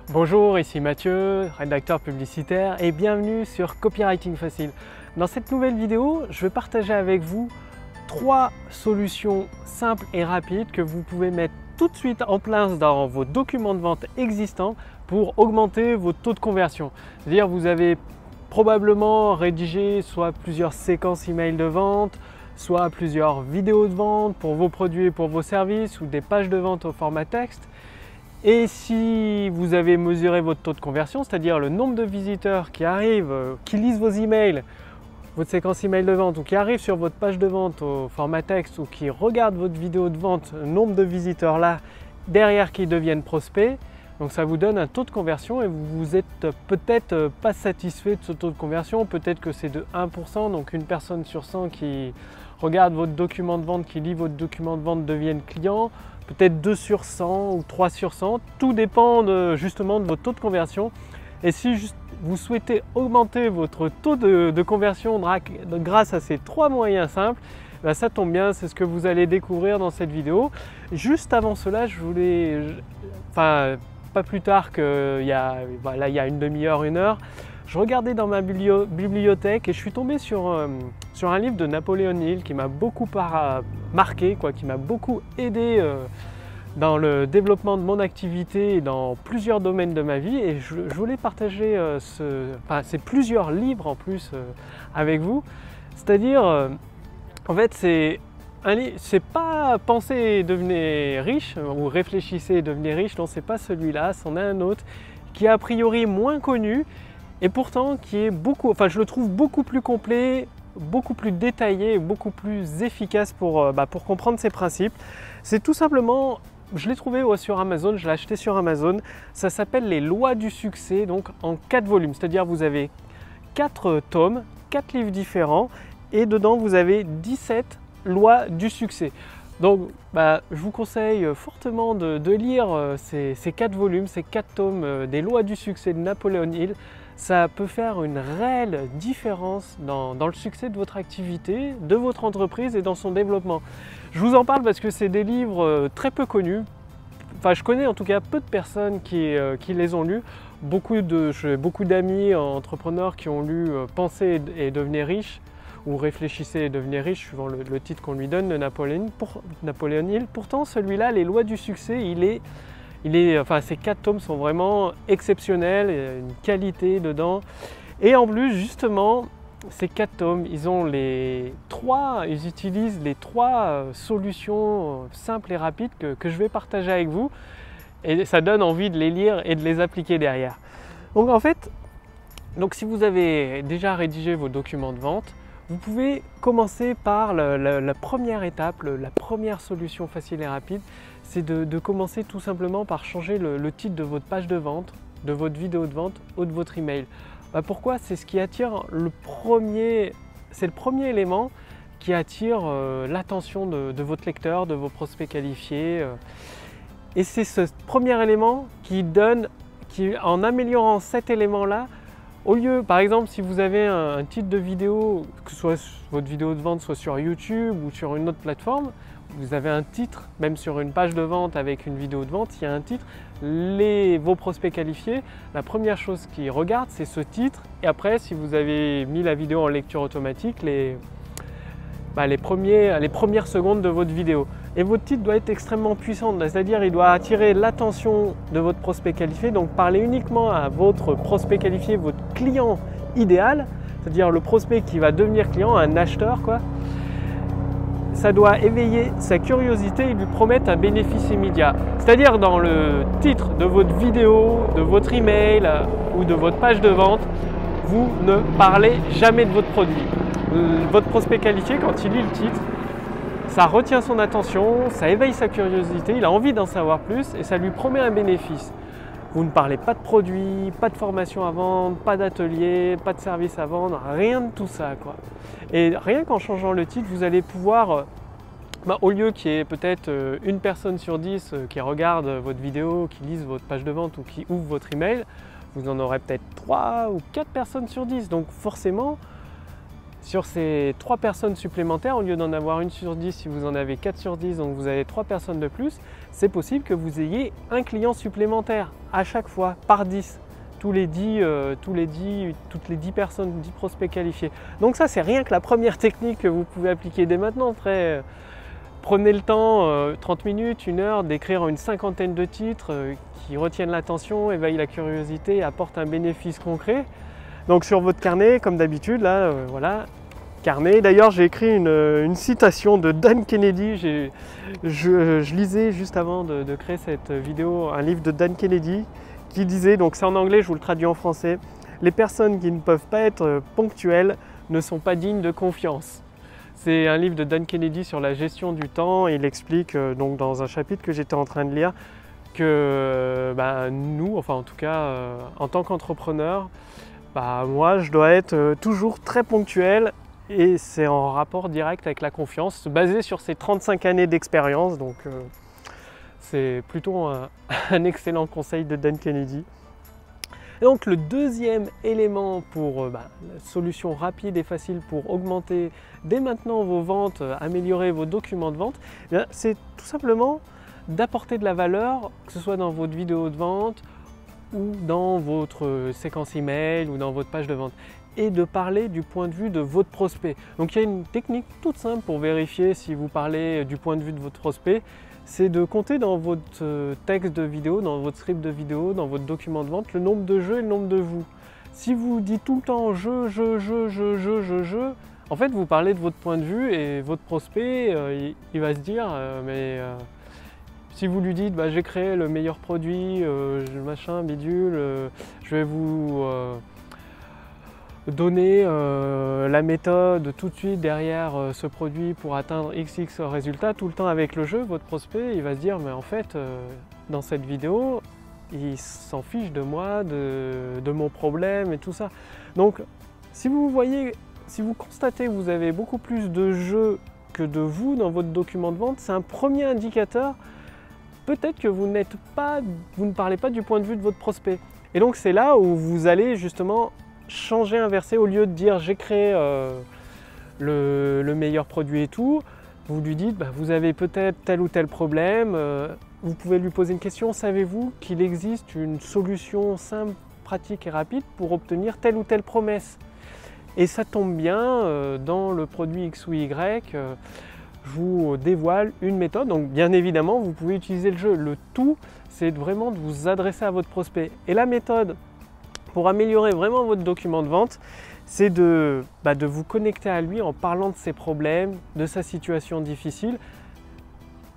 Bonjour, ici Mathieu, rédacteur publicitaire et bienvenue sur Copywriting Facile. Dans cette nouvelle vidéo, je vais partager avec vous 3 solutions simples et rapides que vous pouvez mettre tout de suite en place dans vos documents de vente existants pour augmenter vos taux de conversion. C'est-à-dire vous avez probablement rédigé soit plusieurs séquences email de vente, soit plusieurs vidéos de vente pour vos produits et pour vos services ou des pages de vente au format texte. Et si vous avez mesuré votre taux de conversion, c'est-à-dire le nombre de visiteurs qui arrivent, qui lisent vos emails, votre séquence email de vente ou qui arrivent sur votre page de vente au format texte ou qui regardent votre vidéo de vente, le nombre de visiteurs là derrière qui deviennent prospects, donc ça vous donne un taux de conversion et vous êtes peut-être pas satisfait de ce taux de conversion, peut-être que c'est de 1%, donc une personne sur 100 qui regarde votre document de vente, qui lit votre document de vente deviennent clients, peut-être 2 sur 100 ou 3 sur 100, tout dépend justement de votre taux de conversion. Et si vous souhaitez augmenter votre taux de conversion grâce à ces 3 moyens simples, ben ça tombe bien, c'est ce que vous allez découvrir dans cette vidéo. Juste avant cela, pas plus tard qu'il y a une demi-heure, une heure, je regardais dans ma bibliothèque et je suis tombé sur un livre de Napoleon Hill qui m'a beaucoup marqué, qui m'a beaucoup aidé dans le développement de mon activité et dans plusieurs domaines de ma vie. Et je voulais partager ces plusieurs livres en plus avec vous. C'est-à-dire, en fait, c'est pas penser et devenir riche ou réfléchissez et devenir riche, non, c'est pas celui-là, c'en est un autre qui est a priori moins connu. Et pourtant qui est je le trouve beaucoup plus complet, beaucoup plus détaillé, beaucoup plus efficace pour comprendre ces principes. C'est tout simplement, je l'ai trouvé sur Amazon, je l'ai acheté sur Amazon, ça s'appelle les lois du succès, donc en 4 volumes, c'est-à-dire vous avez 4 tomes, 4 livres différents et dedans vous avez 17 lois du succès. Donc je vous conseille fortement de lire ces 4 volumes, ces 4 tomes des lois du succès de Napoleon Hill. Ça peut faire une réelle différence dans le succès de votre activité, de votre entreprise et dans son développement. Je vous en parle parce que c'est des livres très peu connus. Enfin, je connais en tout cas peu de personnes qui les ont lus. J'ai beaucoup d'amis entrepreneurs qui ont lu Penser et devenir riche ou Réfléchissez et devenir riche, suivant le titre qu'on lui donne de Napoleon Hill. Pourtant, celui-là, les lois du succès, ces 4 tomes sont vraiment exceptionnels, il y a une qualité dedans. Et en plus, justement, ces 4 tomes, ils utilisent les 3 solutions simples et rapides que je vais partager avec vous. Et ça donne envie de les lire et de les appliquer derrière. Donc en fait, si vous avez déjà rédigé vos documents de vente, vous pouvez commencer par la première étape, la première solution facile et rapide, c'est de commencer tout simplement par changer le titre de votre page de vente, de votre vidéo de vente ou de votre email. Pourquoi? C'est ce qui attire c'est le premier élément qui attire l'attention de votre lecteur, de vos prospects qualifiés. Et c'est ce premier élément en améliorant cet élément-là, au lieu, par exemple, si vous avez un titre de vidéo, que ce soit votre vidéo de vente soit sur YouTube ou sur une autre plateforme, vous avez un titre, même sur une page de vente avec une vidéo de vente, il y a un titre, vos prospects qualifiés, la première chose qu'ils regardent, c'est ce titre. Et après, si vous avez mis la vidéo en lecture automatique, les premières secondes de votre vidéo. Et votre titre doit être extrêmement puissant, c'est-à-dire il doit attirer l'attention de votre prospect qualifié, donc parler uniquement à votre prospect qualifié, votre client idéal, c'est-à-dire le prospect qui va devenir client, un acheteur Ça doit éveiller sa curiosité et lui promettre un bénéfice immédiat. C'est-à-dire dans le titre de votre vidéo, de votre email ou de votre page de vente, vous ne parlez jamais de votre produit. Votre prospect qualifié, quand il lit le titre, ça retient son attention, ça éveille sa curiosité, il a envie d'en savoir plus et ça lui promet un bénéfice. Vous ne parlez pas de produit, pas de formation à vendre, pas d'atelier, pas de service à vendre, rien de tout ça, Et rien qu'en changeant le titre, vous allez pouvoir, au lieu qu'il y ait peut-être une personne sur 10 qui regarde votre vidéo, qui lise votre page de vente ou qui ouvre votre email, vous en aurez peut-être 3 ou 4 personnes sur 10. Donc forcément, Sur ces 3 personnes supplémentaires, au lieu d'en avoir 1 sur 10, si vous en avez 4 sur 10, donc vous avez 3 personnes de plus, c'est possible que vous ayez un client supplémentaire à chaque fois, par 10, toutes les 10 personnes, 10 prospects qualifiés. Donc ça, c'est rien que la première technique que vous pouvez appliquer dès maintenant. Prenez le temps, 30 minutes, 1 heure, d'écrire une cinquantaine de titres qui retiennent l'attention, éveillent la curiosité et apportent un bénéfice concret. Donc sur votre carnet, comme d'habitude, là, voilà, carnet. D'ailleurs, j'ai écrit une citation de Dan Kennedy. Je lisais juste avant de créer cette vidéo un livre de Dan Kennedy qui disait, donc c'est en anglais, je vous le traduis en français, « Les personnes qui ne peuvent pas être ponctuelles ne sont pas dignes de confiance ». C'est un livre de Dan Kennedy sur la gestion du temps. Il explique donc dans un chapitre que j'étais en train de lire que nous, enfin en tout cas en tant qu'entrepreneur, moi je dois être toujours très ponctuel et c'est en rapport direct avec la confiance basé sur ces 35 années d'expérience. Donc c'est plutôt un excellent conseil de Dan Kennedy. Et donc le deuxième élément pour la solution rapide et facile pour augmenter dès maintenant vos ventes, améliorer vos documents de vente, c'est tout simplement d'apporter de la valeur, que ce soit dans votre vidéo de vente ou dans votre séquence email ou dans votre page de vente, et de parler du point de vue de votre prospect. Donc il y a une technique toute simple pour vérifier si vous parlez du point de vue de votre prospect, c'est de compter dans votre texte de vidéo, dans votre script de vidéo, dans votre document de vente, le nombre de je et le nombre de vous. Si vous dites tout le temps je, en fait vous parlez de votre point de vue et votre prospect il va se dire si vous lui dites j'ai créé le meilleur produit, machin, bidule, je vais vous donner la méthode tout de suite derrière ce produit pour atteindre XX résultats, tout le temps avec le jeu, votre prospect il va se dire mais en fait dans cette vidéo il s'en fiche de moi, de mon problème et tout ça. Donc si vous voyez, si vous constatez que vous avez beaucoup plus de jeu que de vous dans votre document de vente, c'est un premier indicateur. Peut-être que vous ne parlez pas du point de vue de votre prospect. Et donc c'est là où vous allez justement changer, inverser, au lieu de dire j'ai créé le meilleur produit et tout, vous lui dites vous avez peut-être tel ou tel problème, vous pouvez lui poser une question, savez-vous qu'il existe une solution simple, pratique et rapide pour obtenir telle ou telle promesse? Et ça tombe bien, dans le produit X ou Y, je vous dévoile une méthode. Donc bien évidemment, vous pouvez utiliser le jeu. Le tout, c'est vraiment de vous adresser à votre prospect. Et la méthode pour améliorer vraiment votre document de vente, c'est de vous connecter à lui en parlant de ses problèmes, de sa situation difficile.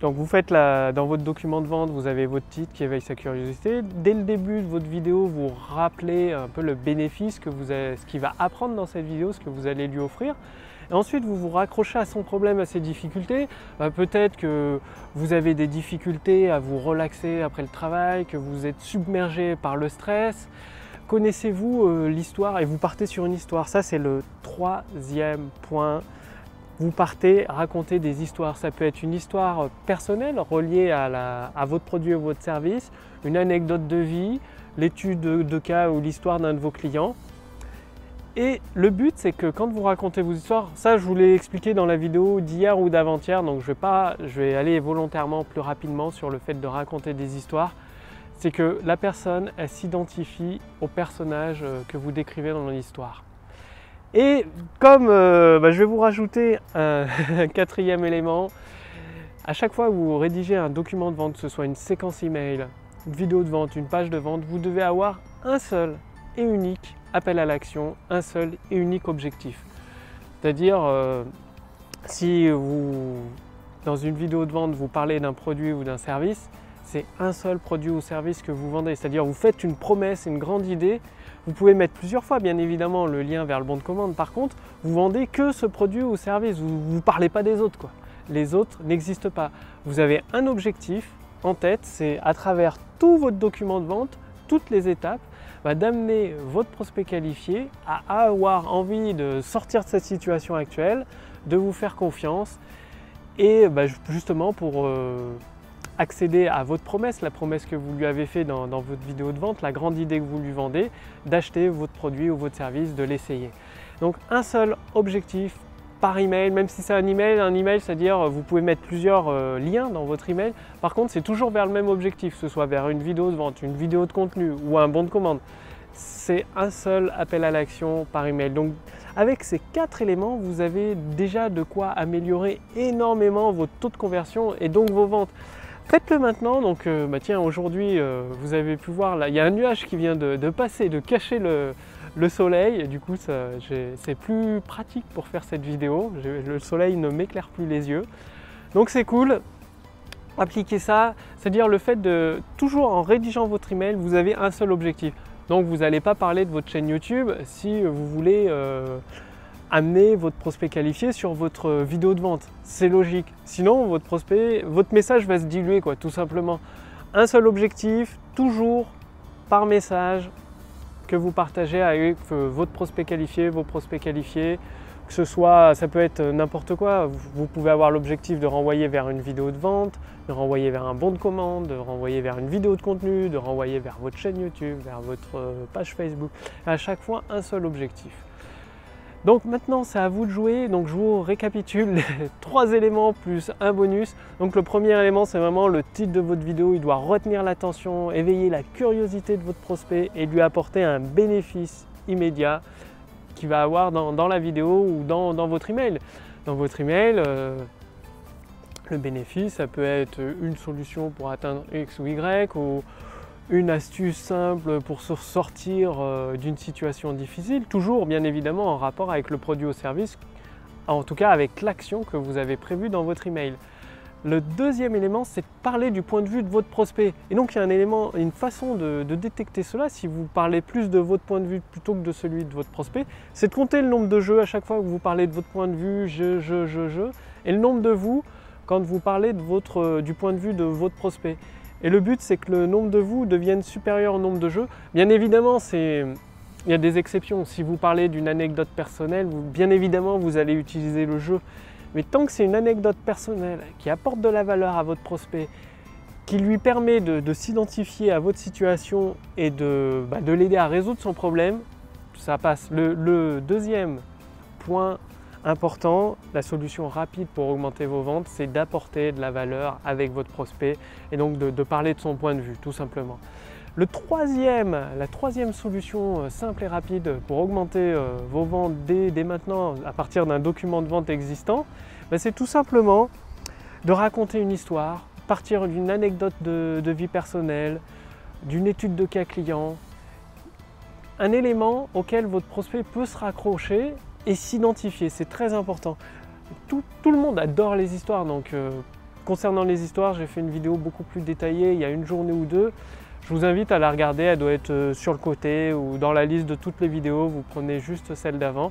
Donc vous faites dans votre document de vente, vous avez votre titre qui éveille sa curiosité. Dès le début de votre vidéo, vous rappelez un peu le bénéfice ce qu'il va apprendre dans cette vidéo, ce que vous allez lui offrir. Et ensuite, vous vous raccrochez à son problème, à ses difficultés. Peut-être que vous avez des difficultés à vous relaxer après le travail, que vous êtes submergé par le stress. Connaissez-vous l'histoire et vous partez sur une histoire. Ça, c'est le troisième point. Vous partez raconter des histoires. Ça peut être une histoire personnelle reliée à votre produit ou votre service, une anecdote de vie, l'étude de cas ou l'histoire d'un de vos clients. Et le but, c'est que quand vous racontez vos histoires, ça je vous l'ai expliqué dans la vidéo d'hier ou d'avant-hier, donc je vais aller volontairement plus rapidement sur le fait de raconter des histoires. C'est que la personne, elle s'identifie au personnage que vous décrivez dans l'histoire. Et comme je vais vous rajouter un quatrième élément, à chaque fois que vous rédigez un document de vente, que ce soit une séquence email, une vidéo de vente, une page de vente, vous devez avoir un seul et unique appel à l'action, un seul et unique objectif. C'est-à-dire, si dans une vidéo de vente, vous parlez d'un produit ou d'un service, c'est un seul produit ou service que vous vendez. C'est-à-dire, vous faites une promesse, une grande idée. Vous pouvez mettre plusieurs fois, bien évidemment, le lien vers le bon de commande. Par contre, vous vendez que ce produit ou service. Vous ne parlez pas des autres, quoi. Les autres n'existent pas. Vous avez un objectif en tête, c'est à travers tout votre document de vente, toutes les étapes, d'amener votre prospect qualifié à avoir envie de sortir de cette situation actuelle, de vous faire confiance et justement pour accéder à votre promesse, la promesse que vous lui avez faite dans votre vidéo de vente, la grande idée que vous lui vendez, d'acheter votre produit ou votre service, de l'essayer. Donc un seul objectif par email, même si c'est un email, c'est-à-dire vous pouvez mettre plusieurs liens dans votre email. Par contre, c'est toujours vers le même objectif, que ce soit vers une vidéo de vente, une vidéo de contenu ou un bon de commande. C'est un seul appel à l'action par email. Donc avec ces 4 éléments, vous avez déjà de quoi améliorer énormément votre taux de conversion et donc vos ventes. Faites-le maintenant. Donc tiens, aujourd'hui, vous avez pu voir là, il y a un nuage qui vient de passer, de cacher le soleil, et du coup c'est plus pratique pour faire cette vidéo. Le soleil ne m'éclaire plus les yeux, donc c'est cool. Appliquez ça, c'est-à-dire le fait de toujours en rédigeant votre email, vous avez un seul objectif. Donc vous n'allez pas parler de votre chaîne YouTube si vous voulez amener votre prospect qualifié sur votre vidéo de vente. C'est logique, sinon votre message va se diluer quoi, tout simplement. Un seul objectif, toujours par message, que vous partagez avec votre prospect qualifié, vos prospects qualifiés, que ce soit, ça peut être n'importe quoi. Vous pouvez avoir l'objectif de renvoyer vers une vidéo de vente, de renvoyer vers un bon de commande, de renvoyer vers une vidéo de contenu, de renvoyer vers votre chaîne YouTube, vers votre page Facebook. À chaque fois, un seul objectif. Donc maintenant, c'est à vous de jouer. Donc je vous récapitule les 3 éléments plus un bonus. Donc le premier élément, c'est vraiment le titre de votre vidéo. Il doit retenir l'attention, éveiller la curiosité de votre prospect et lui apporter un bénéfice immédiat qu'il va avoir dans la vidéo ou dans votre email. Dans votre email, le bénéfice, ça peut être une solution pour atteindre X ou Y, ou une astuce simple pour se sortir d'une situation difficile, toujours bien évidemment en rapport avec le produit ou service, en tout cas avec l'action que vous avez prévue dans votre email. Le deuxième élément, c'est de parler du point de vue de votre prospect. Et donc il y a une façon de détecter cela, si vous parlez plus de votre point de vue plutôt que de celui de votre prospect, c'est de compter le nombre de jeux à chaque fois que vous parlez de votre point de vue, je, et le nombre de vous quand vous parlez du point de vue de votre prospect. Et le but, c'est que le nombre de vous devienne supérieur au nombre de jeux. Bien évidemment, il y a des exceptions. Si vous parlez d'une anecdote personnelle, bien évidemment, vous allez utiliser le jeu. Mais tant que c'est une anecdote personnelle qui apporte de la valeur à votre prospect, qui lui permet de s'identifier à votre situation et de l'aider à résoudre son problème, ça passe. Le deuxième point important, la solution rapide pour augmenter vos ventes, c'est d'apporter de la valeur avec votre prospect et donc de parler de son point de vue, tout simplement. La troisième solution simple et rapide pour augmenter vos ventes dès maintenant à partir d'un document de vente existant, c'est tout simplement de raconter une histoire, partir d'une anecdote de vie personnelle, d'une étude de cas client, un élément auquel votre prospect peut se raccrocher et s'identifier, c'est très important. Tout le monde adore les histoires, donc concernant les histoires, j'ai fait une vidéo beaucoup plus détaillée il y a une journée ou deux. Je vous invite à la regarder, elle doit être sur le côté ou dans la liste de toutes les vidéos, vous prenez juste celle d'avant.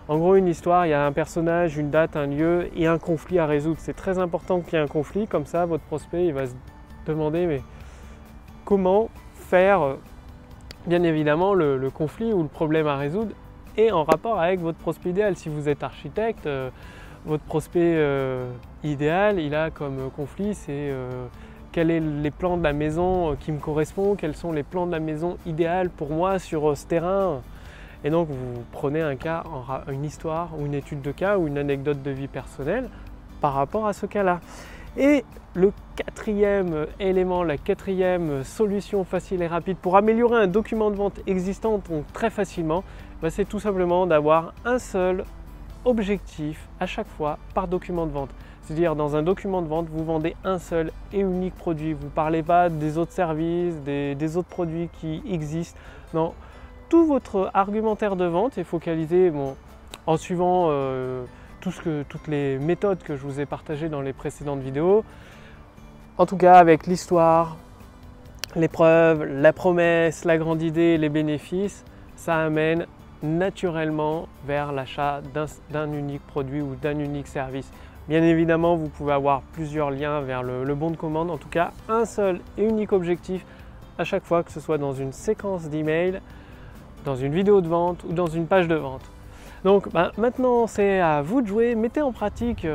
En gros, une histoire, il y a un personnage, une date, un lieu et un conflit à résoudre. C'est très important qu'il y ait un conflit, comme ça votre prospect il va se demander mais comment faire bien évidemment le conflit ou le problème à résoudre et en rapport avec votre prospect idéal. Si vous êtes architecte, votre prospect idéal, il a comme conflit, c'est quels sont les plans de la maison qui me correspondent, quels sont les plans de la maison idéale pour moi sur ce terrain. Et donc vous prenez un cas, une histoire ou une étude de cas ou une anecdote de vie personnelle par rapport à ce cas-là. Et le quatrième élément, la quatrième solution facile et rapide pour améliorer un document de vente existant donc très facilement, c'est tout simplement d'avoir un seul objectif à chaque fois par document de vente. C'est-à-dire dans un document de vente, vous vendez un seul et unique produit. Vous ne parlez pas des autres services, des autres produits qui existent. Non, tout votre argumentaire de vente est focalisé en suivant toutes les méthodes que je vous ai partagées dans les précédentes vidéos. En tout cas avec l'histoire, les preuves, la promesse, la grande idée, les bénéfices, ça amène naturellement vers l'achat d'un unique produit ou d'un unique service. Bien évidemment, vous pouvez avoir plusieurs liens vers le bon de commande. En tout cas, un seul et unique objectif à chaque fois, que ce soit dans une séquence d'email, dans une vidéo de vente ou dans une page de vente. Donc maintenant c'est à vous de jouer, mettez en pratique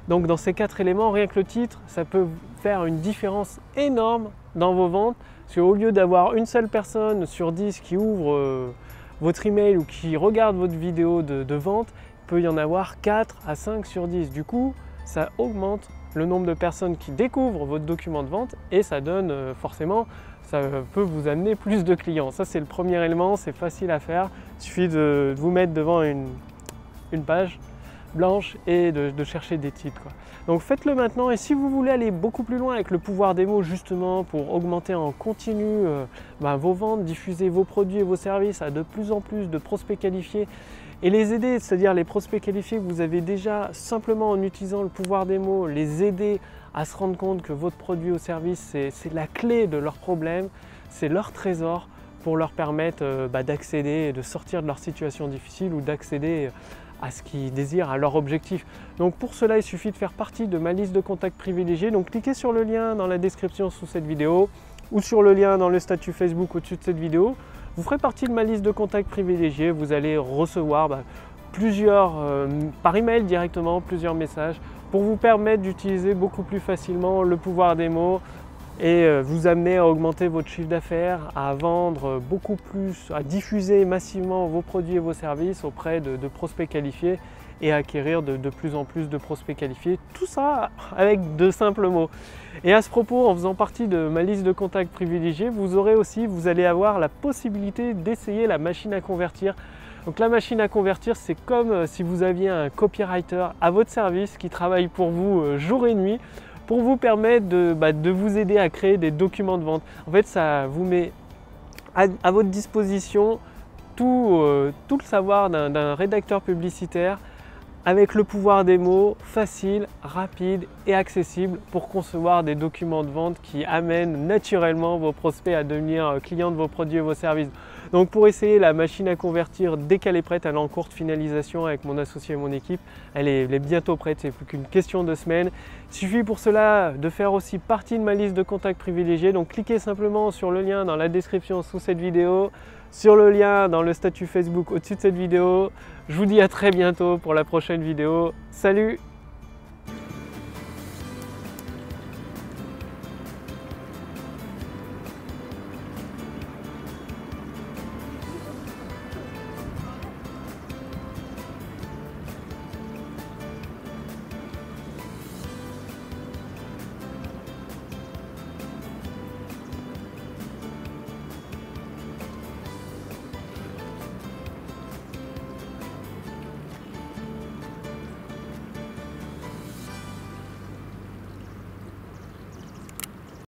donc dans ces 4 éléments, rien que le titre, ça peut faire une différence énorme dans vos ventes. Parce qu'au lieu d'avoir une seule personne sur 10 qui ouvre votre email ou qui regarde votre vidéo de vente, il peut y en avoir 4 à 5 sur 10. Du coup, ça augmente le nombre de personnes qui découvrent votre document de vente et ça donne forcément, ça peut vous amener plus de clients. Ça c'est le premier élément, c'est facile à faire. Il suffit de vous mettre devant une page blanche et de chercher des titres, quoi. Donc faites-le maintenant, et si vous voulez aller beaucoup plus loin avec le pouvoir des mots justement pour augmenter en continu vos ventes, diffuser vos produits et vos services à de plus en plus de prospects qualifiés et les aider, c'est-à-dire les prospects qualifiés que vous avez déjà, simplement en utilisant le pouvoir des mots, les aider à se rendre compte que votre produit ou service c'est la clé de leurs problèmes, c'est leur trésor pour leur permettre d'accéder et de sortir de leur situation difficile ou d'accéder à ce qu'ils désirent, à leur objectif. Donc pour cela, il suffit de faire partie de ma liste de contacts privilégiés. Donc cliquez sur le lien dans la description sous cette vidéo ou sur le lien dans le statut Facebook au-dessus de cette vidéo. Vous ferez partie de ma liste de contacts privilégiés. Vous allez recevoir plusieurs, par email directement, plusieurs messages pour vous permettre d'utiliser beaucoup plus facilement le pouvoir des mots et vous amener à augmenter votre chiffre d'affaires, à vendre beaucoup plus, à diffuser massivement vos produits et vos services auprès de prospects qualifiés et à acquérir de plus en plus de prospects qualifiés. Tout ça avec de simples mots. Et à ce propos, en faisant partie de ma liste de contacts privilégiés, vous allez avoir la possibilité d'essayer la machine à convertir. Donc la machine à convertir, c'est comme si vous aviez un copywriter à votre service qui travaille pour vous jour et nuit, pour vous permettre de vous aider à créer des documents de vente. En fait, ça vous met à votre disposition tout le savoir d'un rédacteur publicitaire avec le pouvoir des mots facile, rapide et accessible pour concevoir des documents de vente qui amènent naturellement vos prospects à devenir clients de vos produits et vos services. Donc pour essayer la machine à convertir, dès qu'elle est prête, elle est en cours de finalisation avec mon associé et mon équipe. Elle est bientôt prête, c'est plus qu'une question de semaines. Il suffit pour cela de faire aussi partie de ma liste de contacts privilégiés. Donc cliquez simplement sur le lien dans la description sous cette vidéo, sur le lien dans le statut Facebook au-dessus de cette vidéo. Je vous dis à très bientôt pour la prochaine vidéo. Salut!